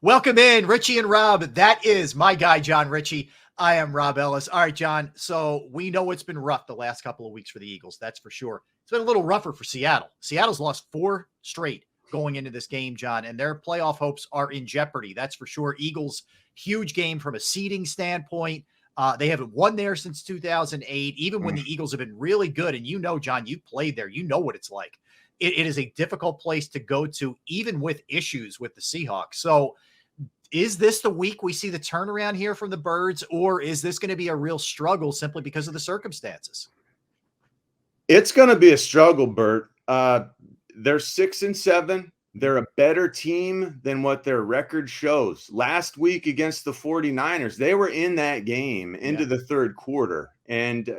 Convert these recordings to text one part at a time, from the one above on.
Welcome in, Ritchie and Rob. That is my guy, John Ritchie. I am Rob Ellis. All right, John. So we know it's been rough the last couple of weeks for the Eagles. That's for sure. It's been a little rougher for Seattle. Seattle's lost 4 straight going into this game, John, and their playoff hopes are in jeopardy. That's for sure. Eagles, huge game from a seeding standpoint. They haven't won there since 2008, even when the Eagles have been really good. And you know, John, you played there. You know what it's like. It is a difficult place to go to, even with issues with the Seahawks. So is this the week we see the turnaround here from the Birds, or is this going to be a real struggle simply because of the circumstances? It's going to be a struggle, Bert. They're 6-7. They're a better team than what their record shows. Last week against the 49ers, they were in that game into the third quarter, and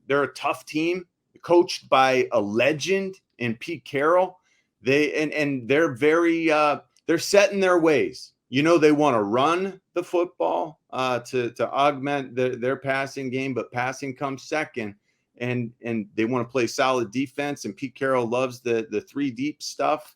they're a tough team coached by a legend in Pete Carroll. They're very they're set in their ways. You know, they want to run the football to augment their passing game, but passing comes second. And they want to play solid defense. And Pete Carroll loves the 3 deep stuff.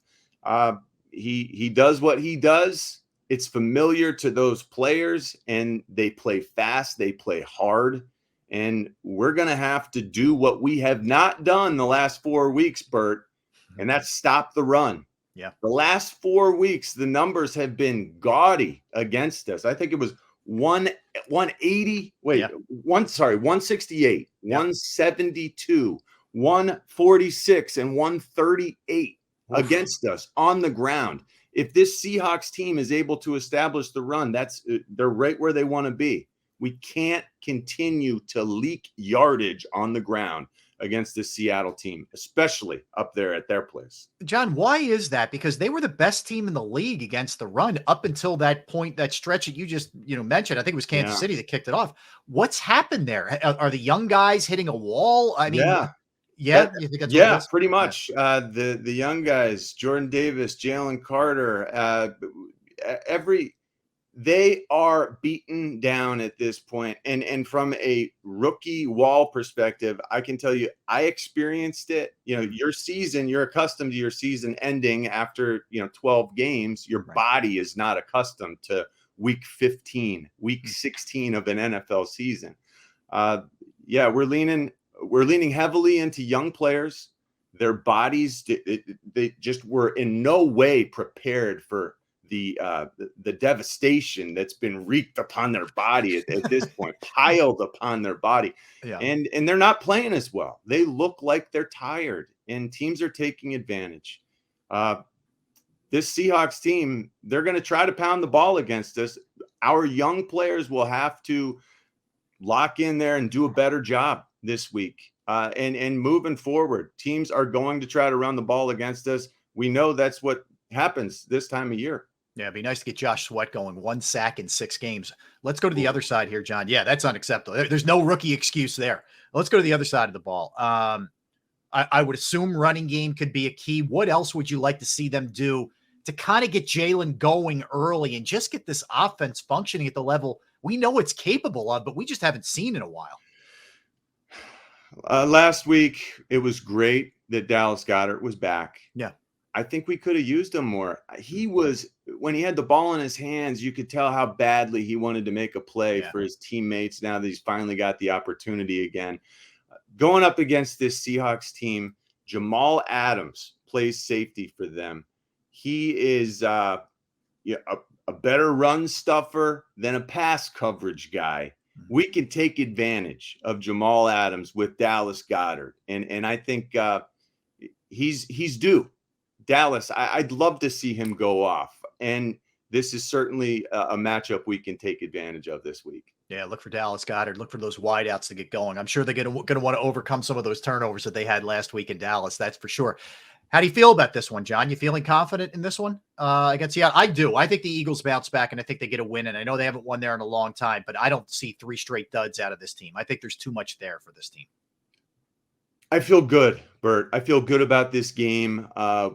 He does what he does. It's familiar to those players, and they play fast. They play hard. And we're going to have to do what we have not done the last 4 weeks, Bert, and that's stop the run. Yeah. The last 4 weeks, the numbers have been gaudy against us. I think it was 168, 172, 146, and 138 against us on the ground. If this Seahawks team is able to establish the run, they're right where they want to be. We can't continue to leak yardage on the ground against the Seattle team, especially up there at their place. John, why is that? Because they were the best team in the league against the run up until that point, that stretch that you just mentioned. I think it was Kansas City that kicked it off. What's happened there? Are the young guys hitting a wall? I mean, you think that's what it is? Pretty much. The young guys, Jordan Davis, Jalen Carter, they are beaten down at this point. And from a rookie wall perspective, I can tell you, I experienced it. Your season, you're accustomed to your season ending after, 12 games. Your body is not accustomed to week 15, week 16 of an NFL season. We're leaning heavily into young players. Their bodies, they just were in no way prepared for the devastation that's been wreaked upon their body at this point, piled upon their body. And they're not playing as well. They look like they're tired, and teams are taking advantage. This Seahawks team, they're going to try to pound the ball against us. Our young players will have to lock in there and do a better job this week. And moving forward, teams are going to try to run the ball against us. We know that's what happens this time of year. Yeah, it'd be nice to get Josh Sweat going. 1 sack in 6 games. Let's go to the other side here, John. Yeah, that's unacceptable. There's no rookie excuse there. Let's go to the other side of the ball. I would assume running game could be a key. What else would you like to see them do to kind of get Jalen going early and just get this offense functioning at the level we know it's capable of, but we just haven't seen in a while? Last week, it was great that Dallas Goedert was back. Yeah. I think we could have used him more. When he had the ball in his hands, you could tell how badly he wanted to make a play for his teammates now that he's finally got the opportunity again. Going up against this Seahawks team, Jamal Adams plays safety for them. He is a better run stuffer than a pass coverage guy. We can take advantage of Jamal Adams with Dallas Goedert. And I think he's due. Dallas, I'd love to see him go off. And this is certainly a matchup we can take advantage of this week. Yeah, look for Dallas Goedert. Look for those wideouts to get going. I'm sure they're going to want to overcome some of those turnovers that they had last week in Dallas. That's for sure. How do you feel about this one, John? You feeling confident in this one against Seattle? I do. I think the Eagles bounce back, and I think they get a win. And I know they haven't won there in a long time, but I don't see 3 straight duds out of this team. I think there's too much there for this team. I feel good, Bert. I feel good about this game.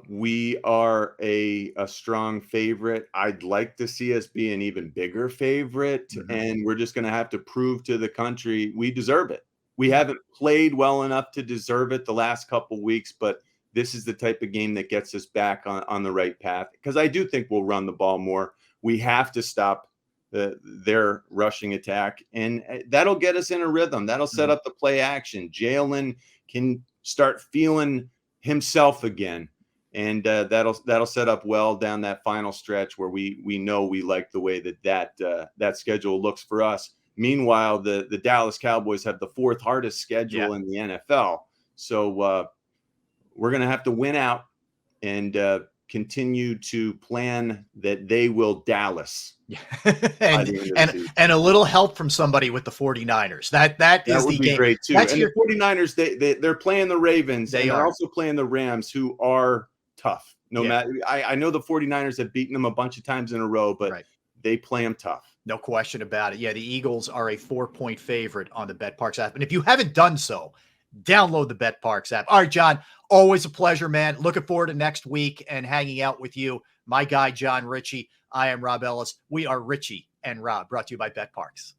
We are a strong favorite. I'd like to see us be an even bigger favorite, and we're just going to have to prove to the country we deserve it. We haven't played well enough to deserve it the last couple weeks, but this is the type of game that gets us back on the right path, because I do think we'll run the ball more. we have to stop their rushing attack, and that'll get us in a rhythm. That'll set up the play action. Jalen can start feeling himself again, and that'll set up well down that final stretch where we know we like the way that schedule looks for us. Meanwhile, the Dallas Cowboys have the 4th hardest schedule in the NFL, so we're going to have to win out and continue to plan that they will Dallas. Yeah. and a little help from somebody with the 49ers. That is would the be game. Great too. That's and the 49ers, they're playing the Ravens. They're also playing the Rams, who are tough. No matter, I know the 49ers have beaten them a bunch of times in a row, but they play them tough. No question about it. Yeah, the Eagles are a 4-point favorite on the betPARX app. And if you haven't done so, download the betPARX app. All right, John, always a pleasure, man. Looking forward to next week and hanging out with you. My guy, Jon Ritchie. I am Rob Ellis. We are Ritchie and Rob, brought to you by betPARX.